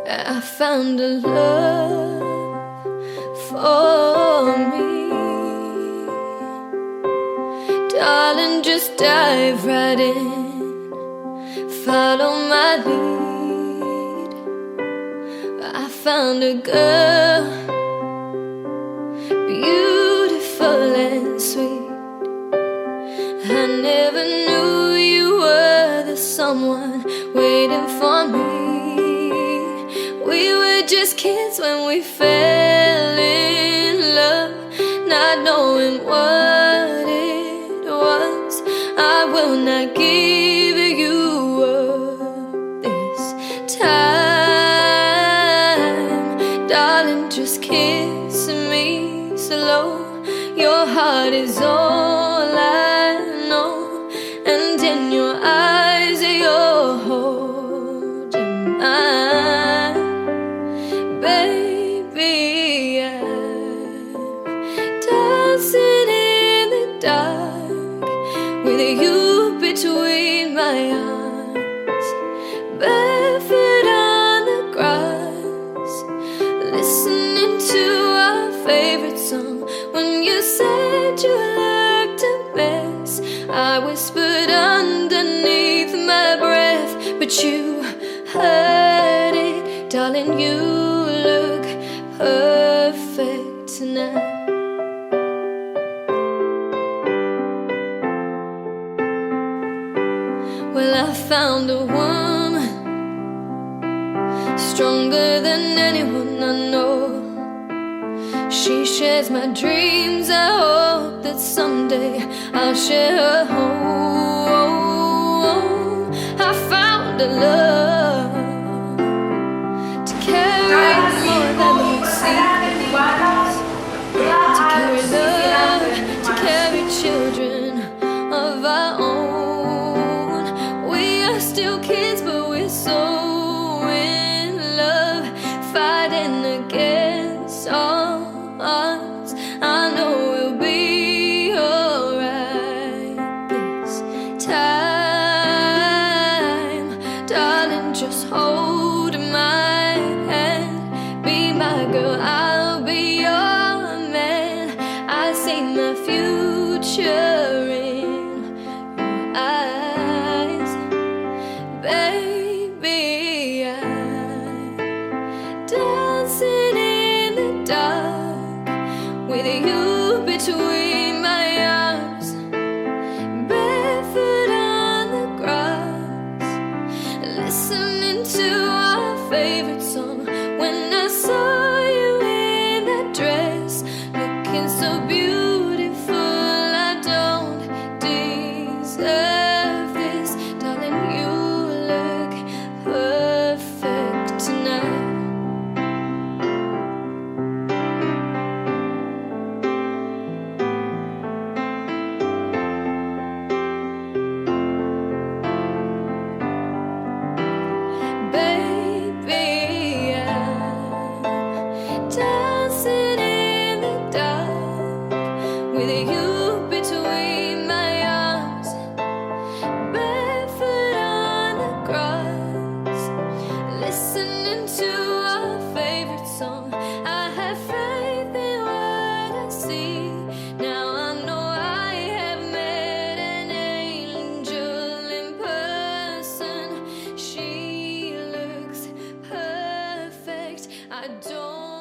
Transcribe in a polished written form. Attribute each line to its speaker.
Speaker 1: I found a love for me. Darling, just dive right in, follow my lead. I found a girl, beautiful and sweet. I never knew you were the someone waiting for me. We were just kids when we fell in love, not knowing what it was. I will not give you up this time. Darling, just kiss me slow. Your heart is all I know, and in your eyes you're holding mine. Baby, I'm dancing in the dark with you between my arms, barefoot on the grass, listening to our favorite song. When you said you looked a mess, I whispered underneath my breath, but you heard it. Darling, you look perfect tonight. Well, I found a woman stronger than anyone I know. She shares my dreams. I hope that someday I'll share her home. I found a love to carry more than we see, to carry love, to carry children of our own. We are still kids, but we're so in love, fighting against all odds. I know we'll be alright this time. Darling, just hold my hand, be my girl, I'll be your man. I see my future in your eyes. Baby, I'm dancing in the dark with you between my arms, barefoot on the grass, listening to our favorite song. When I saw you in that dress, looking so beautiful, I don't deserve this. Darling, you look perfect tonight. Baby, I'm dancing in the dark with you between my arms, barefoot on the grass, listening to our favorite song. I have faith in what I see. Now I know I have met an angel in person. She looks perfect. I don't